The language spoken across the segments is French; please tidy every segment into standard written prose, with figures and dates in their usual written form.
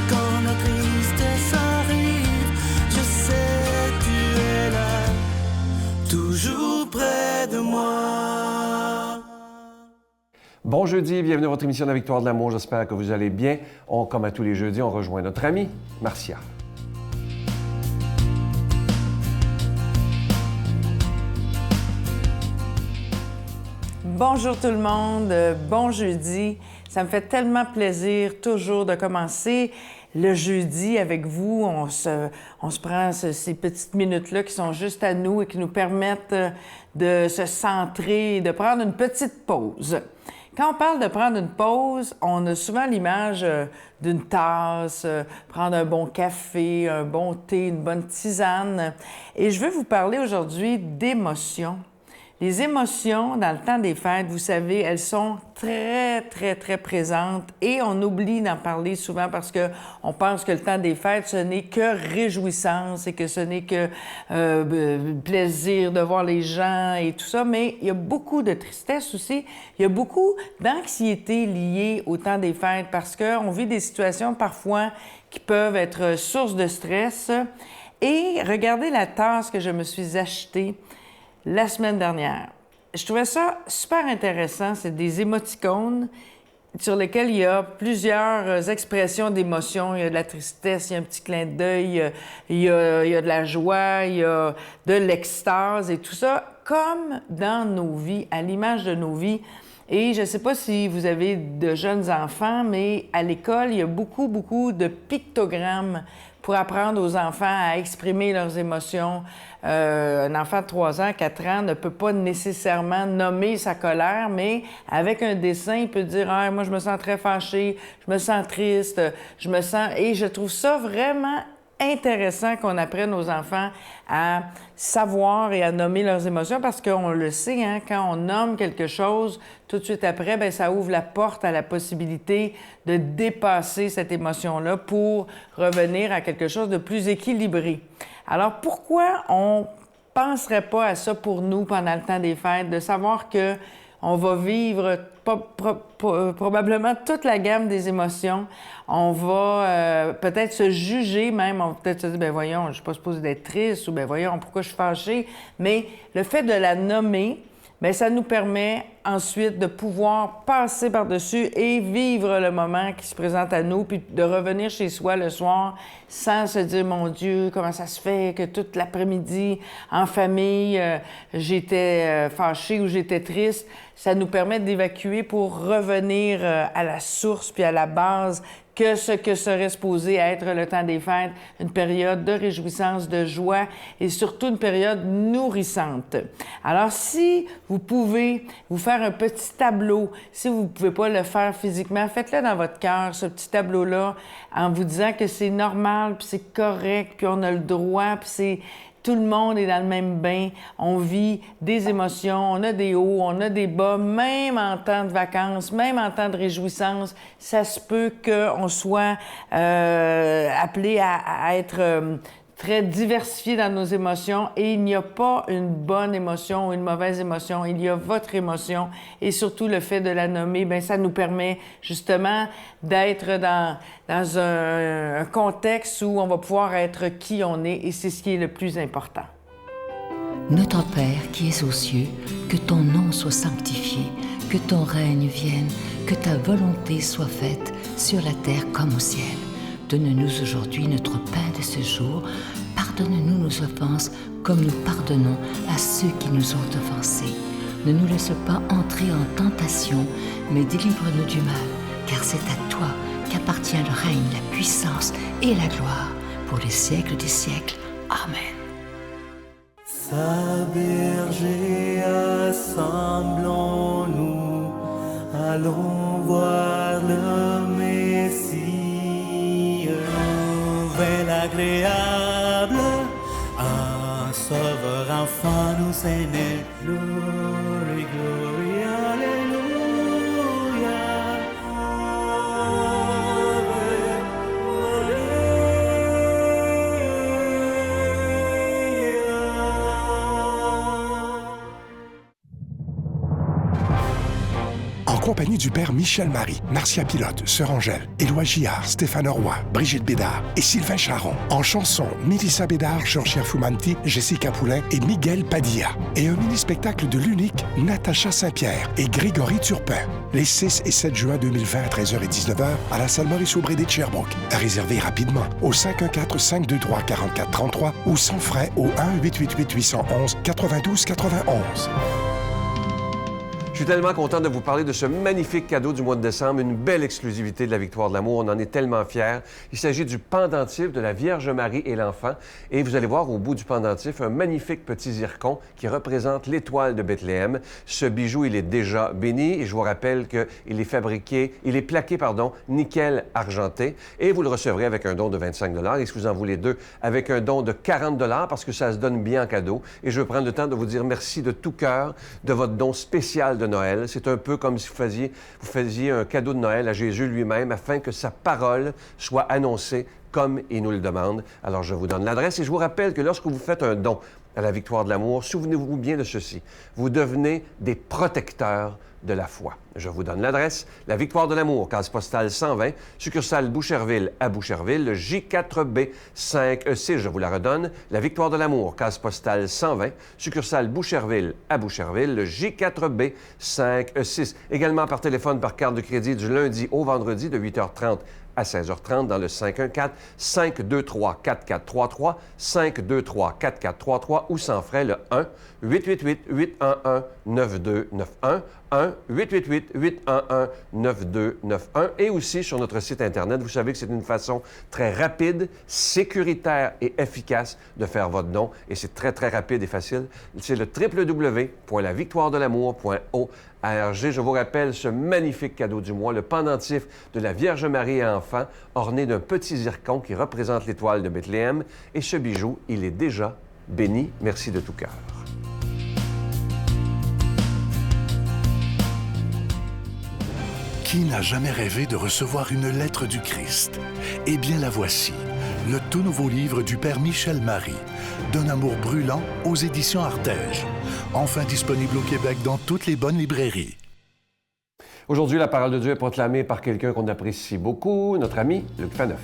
quand la tristesse arrive, je sais tu es là, toujours près de moi. Bon jeudi, bienvenue à votre émission de la Victoire de l'amour. J'espère que vous allez bien. Comme à tous les jeudis, on rejoint notre ami Marcia. Bonjour tout le monde, bon jeudi. Ça me fait tellement plaisir toujours de commencer le jeudi avec vous. On se prend ces petites minutes-là qui sont juste à nous et qui nous permettent de se centrer, de prendre une petite pause. Quand on parle de prendre une pause, on a souvent l'image d'une tasse, prendre un bon café, un bon thé, une bonne tisane. Et je veux vous parler aujourd'hui d'émotions. Les émotions, dans le temps des fêtes, vous savez, elles sont très, très, très présentes et on oublie d'en parler souvent parce qu'on pense que le temps des fêtes, ce n'est que réjouissance et que ce n'est que plaisir de voir les gens et tout ça, mais il y a beaucoup de tristesse aussi. Il y a beaucoup d'anxiété liée au temps des fêtes parce qu'on vit des situations parfois qui peuvent être source de stress. Et regardez la tasse que je me suis achetée la semaine dernière. Je trouvais ça super intéressant. C'est des émoticônes sur lesquels il y a plusieurs expressions d'émotion. Il y a de la tristesse, il y a un petit clin d'œil, il y a de la joie, il y a de l'extase et tout ça, comme dans nos vies, à l'image de nos vies. Et je ne sais pas si vous avez de jeunes enfants, mais à l'école, il y a beaucoup de pictogrammes pour apprendre aux enfants à exprimer leurs émotions. Un enfant de 3 ans, 4 ans ne peut pas nécessairement nommer sa colère, mais avec un dessin, il peut dire « Ah, moi, je me sens très fâché, je me sens triste, je me sens... » Et je trouve ça vraiment intéressant qu'on apprenne aux enfants à savoir et à nommer leurs émotions parce qu'on le sait, hein, quand on nomme quelque chose, tout de suite après, bien, ça ouvre la porte à la possibilité de dépasser cette émotion-là pour revenir à quelque chose de plus équilibré. Alors, pourquoi on penserait pas à ça pour nous pendant le temps des fêtes, de savoir que on va vivre probablement toute la gamme des émotions. On va peut-être se juger même. On va peut-être se dire, ben voyons, je ne suis pas supposée d'être triste ou ben voyons, pourquoi je suis fâchée. Mais le fait de la nommer, bien, ça nous permet ensuite de pouvoir passer par-dessus et vivre le moment qui se présente à nous, puis de revenir chez soi le soir sans se dire, mon Dieu, comment ça se fait que toute l'après-midi, en famille, j'étais fâchée ou j'étais triste. Ça nous permet d'évacuer pour revenir à la source puis à la base que ce que serait supposé être le temps des fêtes, une période de réjouissance, de joie et surtout une période nourrissante. Alors, si vous pouvez vous faire un petit tableau, si vous ne pouvez pas le faire physiquement, faites-le dans votre cœur, ce petit tableau-là, en vous disant que c'est normal, puis c'est correct, puis on a le droit, puis c'est... Tout le monde est dans le même bain. On vit des émotions, on a des hauts, on a des bas, même en temps de vacances, même en temps de réjouissance. Ça se peut qu'on soit appelé à être très diversifié dans nos émotions et il n'y a pas une bonne émotion ou une mauvaise émotion. Il y a votre émotion et surtout le fait de la nommer, bien, ça nous permet justement d'être dans un contexte où on va pouvoir être qui on est et c'est ce qui est le plus important. Notre Père qui es aux cieux, que ton nom soit sanctifié, que ton règne vienne, que ta volonté soit faite sur la terre comme au ciel. Donne-nous aujourd'hui notre pain de ce jour. Pardonne-nous nos offenses comme nous pardonnons à ceux qui nous ont offensés. Ne nous laisse pas entrer en tentation, mais délivre-nous du mal, car c'est à toi qu'appartient le règne, la puissance et la gloire pour les siècles des siècles. Amen. Saint berger, assemblons-nous, allons voir le Messie. Nouvelle agréable, un sauveur enfant nous est né. Glory, glory, alléluia. compagnie du père Michel Marie, Marcia Pilote, Sœur Angèle, Éloi Gillard, Stéphane Roy, Brigitte Bédard et Sylvain Charon. En chanson, Mélissa Bédard, Jean-Cher Fumanti, Jessica Poulain et Miguel Padilla. Et un mini-spectacle de l'unique Natacha Saint-Pierre et Grégory Turpin. Les 6 et 7 juin 2020 à 13h et 19h à la salle Maurice-Aubry de Sherbrooke. À réserver rapidement au 514-523-4433 ou sans frais au 1-888-811-9291. Je suis tellement content de vous parler de ce magnifique cadeau du mois de décembre, une belle exclusivité de la Victoire de l'amour. On en est tellement fiers. Il s'agit du pendentif de la Vierge Marie et l'Enfant. Et vous allez voir au bout du pendentif un magnifique petit zircon qui représente l'étoile de Bethléem. Ce bijou, il est déjà béni et je vous rappelle qu'il est plaqué, nickel argenté. Et vous le recevrez avec un don de 25 $. Et si vous en voulez deux, avec un don de 40 $ parce que ça se donne bien en cadeau. Et je veux prendre le temps de vous dire merci de tout cœur de votre don spécial de Noël. C'est un peu comme si vous faisiez un cadeau de Noël à Jésus lui-même afin que sa parole soit annoncée comme il nous le demande. Alors, je vous donne l'adresse et je vous rappelle que lorsque vous faites un don à la Victoire de l'amour, souvenez-vous bien de ceci. Vous devenez des protecteurs de la foi. Je vous donne l'adresse. La Victoire de l'amour, case postale 120, succursale Boucherville à Boucherville, le J4B 5E6, je vous la redonne. La Victoire de l'amour, case postale 120, succursale Boucherville à Boucherville, le J4B 5E6. Également par téléphone, par carte de crédit du lundi au vendredi de 8h30 à 16h30 dans le 514-523-4433, 523-4433 ou sans frais le 1-888-811-9291, 1-888-811-9291 et aussi sur notre site Internet. Vous savez que c'est une façon très rapide, sécuritaire et efficace de faire votre don et c'est très, très rapide et facile. C'est le www.lavictoiredelamour.org. Je vous rappelle ce magnifique cadeau du mois, le pendentif de la Vierge Marie et Enfant, orné d'un petit zircon qui représente l'étoile de Bethléem. Et ce bijou, il est déjà béni. Merci de tout cœur. Qui n'a jamais rêvé de recevoir une lettre du Christ? Eh bien, la voici, le tout nouveau livre du père Michel Marie, D'un amour brûlant, aux éditions Artege. Enfin disponible au Québec dans toutes les bonnes librairies. Aujourd'hui, la parole de Dieu est proclamée par quelqu'un qu'on apprécie beaucoup, notre ami Luc Faneuf.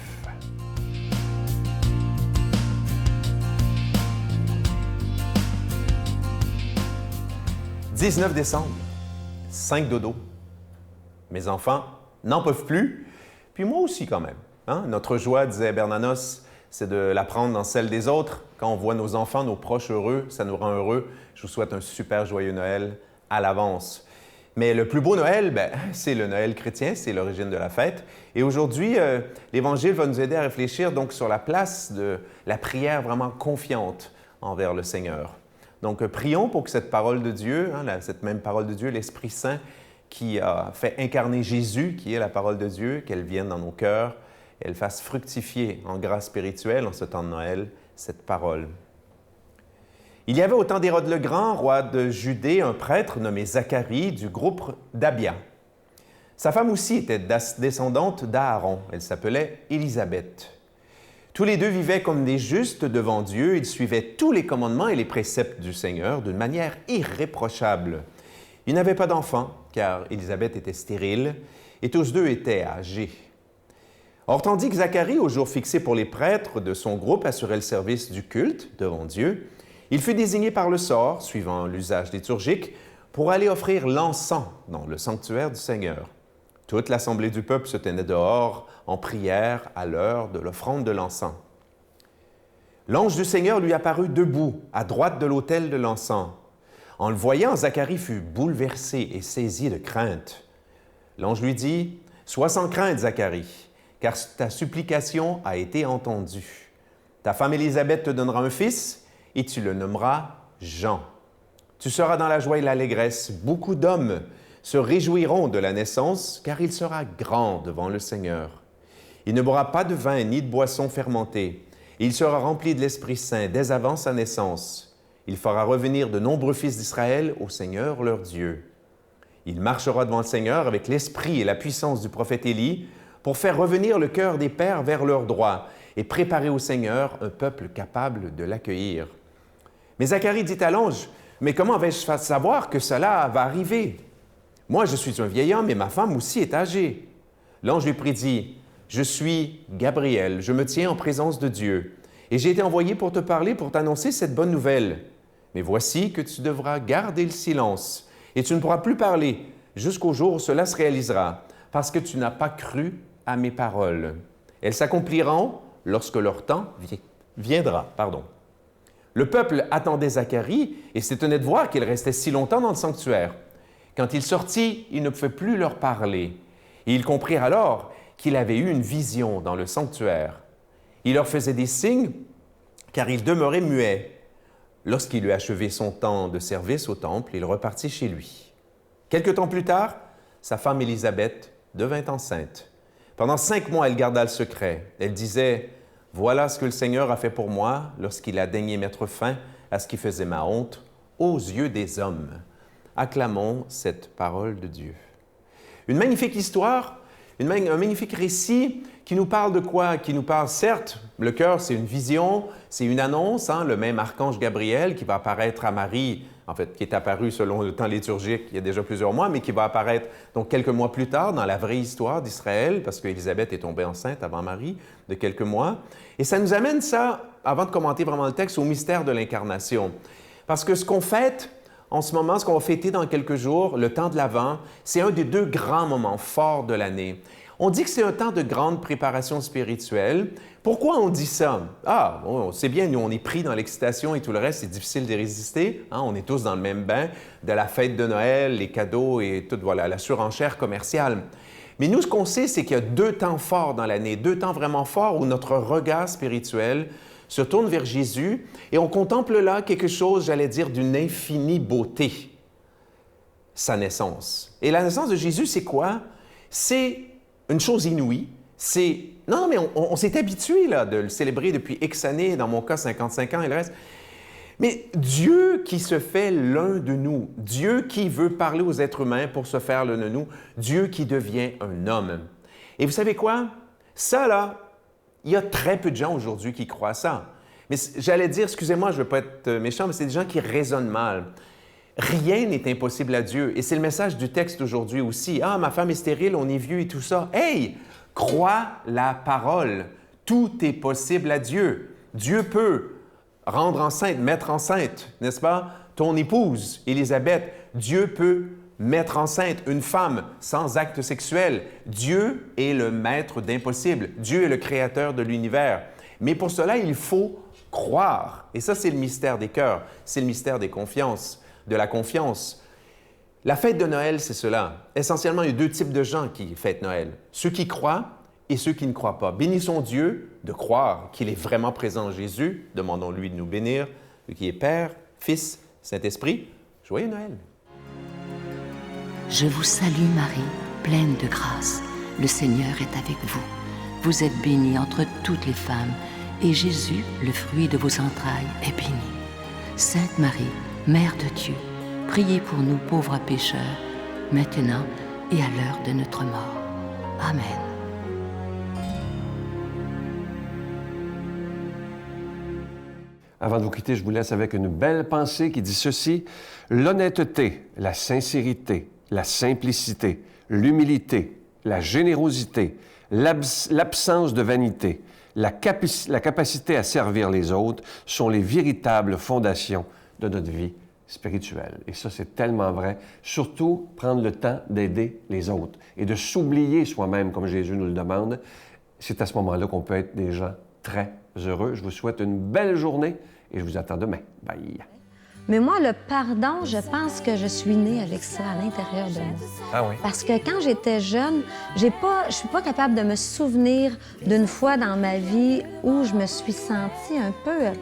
« 19 décembre, 5 dodo. Mes enfants n'en peuvent plus, puis moi aussi quand même. Hein? Notre joie, disait Bernanos, c'est de la prendre dans celle des autres. Quand on voit nos enfants, nos proches heureux, ça nous rend heureux. Je vous souhaite un super joyeux Noël à l'avance. Mais le plus beau Noël, c'est le Noël chrétien, c'est l'origine de la fête. Et aujourd'hui, l'Évangile va nous aider à réfléchir donc sur la place de la prière vraiment confiante envers le Seigneur. Donc, prions pour que cette parole de Dieu, cette même parole de Dieu, l'Esprit Saint qui a fait incarner Jésus, qui est la parole de Dieu, qu'elle vienne dans nos cœurs, elle fasse fructifier en grâce spirituelle en ce temps de Noël cette parole. Il y avait au temps d'Hérode le Grand, roi de Judée, un prêtre nommé Zacharie du groupe d'Abia. Sa femme aussi était descendante d'Aaron. Elle s'appelait Élisabeth. Tous les deux vivaient comme des justes devant Dieu. Ils suivaient tous les commandements et les préceptes du Seigneur d'une manière irréprochable. Ils n'avaient pas d'enfants, car Élisabeth était stérile, et tous deux étaient âgés. Or, tandis que Zacharie, au jour fixé pour les prêtres de son groupe, assurait le service du culte devant Dieu, il fut désigné par le sort, suivant l'usage liturgique, pour aller offrir l'encens dans le sanctuaire du Seigneur. Toute l'assemblée du peuple se tenait dehors en prière à l'heure de l'offrande de l'encens. L'ange du Seigneur lui apparut debout, à droite de l'autel de l'encens. En le voyant, Zacharie fut bouleversé et saisi de crainte. L'ange lui dit, « Sois sans crainte, Zacharie, car ta supplication a été entendue. Ta femme Élisabeth te donnera un fils, et tu le nommeras Jean. Tu seras dans la joie et l'allégresse. Beaucoup d'hommes se réjouiront de la naissance, car il sera grand devant le Seigneur. Il ne boira pas de vin ni de boisson fermentée. Il sera rempli de l'Esprit Saint dès avant sa naissance. Il fera revenir de nombreux fils d'Israël au Seigneur leur Dieu. Il marchera devant le Seigneur avec l'esprit et la puissance du prophète Élie pour faire revenir le cœur des pères vers leur droit et préparer au Seigneur un peuple capable de l'accueillir. » Mais Zacharie dit à l'ange, « Mais comment vais-je savoir que cela va arriver? Moi, je suis un vieil homme et ma femme aussi est âgée. » L'ange lui prédit, « Je suis Gabriel, je me tiens en présence de Dieu, et j'ai été envoyé pour te parler, pour t'annoncer cette bonne nouvelle. Mais voici que tu devras garder le silence, et tu ne pourras plus parler jusqu'au jour où cela se réalisera, parce que tu n'as pas cru à mes paroles. Elles s'accompliront lorsque leur temps viendra. » Le peuple attendait Zacharie et s'étonnait de voir qu'il restait si longtemps dans le sanctuaire. Quand il sortit, il ne pouvait plus leur parler. Et ils comprirent alors qu'il avait eu une vision dans le sanctuaire. Il leur faisait des signes, car il demeurait muet. Lorsqu'il eut achevé son temps de service au temple, il repartit chez lui. Quelque temps plus tard, sa femme Élisabeth devint enceinte. Pendant 5 mois, elle garda le secret. Elle disait, « Voilà ce que le Seigneur a fait pour moi lorsqu'il a daigné mettre fin à ce qui faisait ma honte aux yeux des hommes. » Acclamons cette parole de Dieu. Une magnifique histoire, un magnifique récit qui nous parle de quoi? Qui nous parle, certes, le cœur, c'est une vision, c'est une annonce, le même archange Gabriel qui va apparaître à Marie, en fait, qui est apparu selon le temps liturgique il y a déjà plusieurs mois, mais qui va apparaître donc quelques mois plus tard dans la vraie histoire d'Israël, parce qu'Élisabeth est tombée enceinte avant Marie de quelques mois. Et ça nous amène ça, avant de commenter vraiment le texte, au mystère de l'incarnation. Parce que ce qu'on fête en ce moment, ce qu'on va fêter dans quelques jours, le temps de l'Avent, c'est un des 2 grands moments forts de l'année. On dit que c'est un temps de grande préparation spirituelle. Pourquoi on dit ça? Ah, bon, c'est bien, nous, on est pris dans l'excitation et tout le reste, c'est difficile de résister. On est tous dans le même bain de la fête de Noël, les cadeaux et tout, voilà, la surenchère commerciale. Mais nous, ce qu'on sait, c'est qu'il y a 2 temps forts dans l'année, 2 temps vraiment forts où notre regard spirituel se tourne vers Jésus et on contemple là quelque chose, j'allais dire, d'une infinie beauté, sa naissance. Et la naissance de Jésus, c'est quoi? C'est une chose inouïe. Non, mais on s'est habitué là, de le célébrer depuis X années, dans mon cas, 55 ans et le reste. Mais Dieu qui se fait l'un de nous, Dieu qui veut parler aux êtres humains pour se faire l'un de nous, Dieu qui devient un homme. Et vous savez quoi? Ça, là, il y a très peu de gens aujourd'hui qui croient ça. Mais j'allais dire, excusez-moi, je ne veux pas être méchant, mais c'est des gens qui raisonnent mal. Rien n'est impossible à Dieu. Et c'est le message du texte d'aujourd'hui aussi. « Ah, ma femme est stérile, on est vieux et tout ça. » Hey! Crois la parole. Tout est possible à Dieu. Dieu peut rendre enceinte, mettre enceinte, n'est-ce pas? Ton épouse, Élisabeth, Dieu peut mettre enceinte une femme sans acte sexuel. Dieu est le maître d'impossible. Dieu est le créateur de l'univers. Mais pour cela, il faut croire. Et ça, c'est le mystère des cœurs. C'est le mystère des confiances, de la confiance. La fête de Noël, c'est cela. Essentiellement, il y a 2 types de gens qui fêtent Noël. Ceux qui croient et ceux qui ne croient pas. Bénissons Dieu de croire qu'il est vraiment présent en Jésus. Demandons-lui de nous bénir, lui qui est Père, Fils, Saint-Esprit. Joyeux Noël! Je vous salue Marie, pleine de grâce. Le Seigneur est avec vous. Vous êtes bénie entre toutes les femmes, et Jésus, le fruit de vos entrailles, est béni. Sainte Marie, Mère de Dieu, priez pour nous pauvres pécheurs, maintenant et à l'heure de notre mort. Amen. Avant de vous quitter, je vous laisse avec une belle pensée qui dit ceci. L'honnêteté, la sincérité, la simplicité, l'humilité, la générosité, l'absence de vanité, la capacité à servir les autres sont les véritables fondations de notre vie spirituelle. Et ça, c'est tellement vrai. Surtout, prendre le temps d'aider les autres et de s'oublier soi-même, comme Jésus nous le demande. C'est à ce moment-là qu'on peut être des gens très heureux. Je vous souhaite une belle journée et je vous attends demain. Bye! Mais moi, le pardon, je pense que je suis née avec ça à l'intérieur de moi. Ah oui? Parce que quand j'étais jeune, je suis pas capable de me souvenir d'une fois dans ma vie où je me suis sentie un peu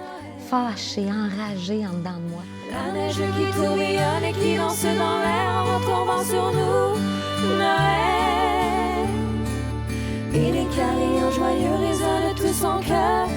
fâchée, enragée en dedans de moi. La neige qui tourbillonne et qui danse dans l'air en tombant sur nous. Noël. Et les carillons joyeux résonnent tout son cœur.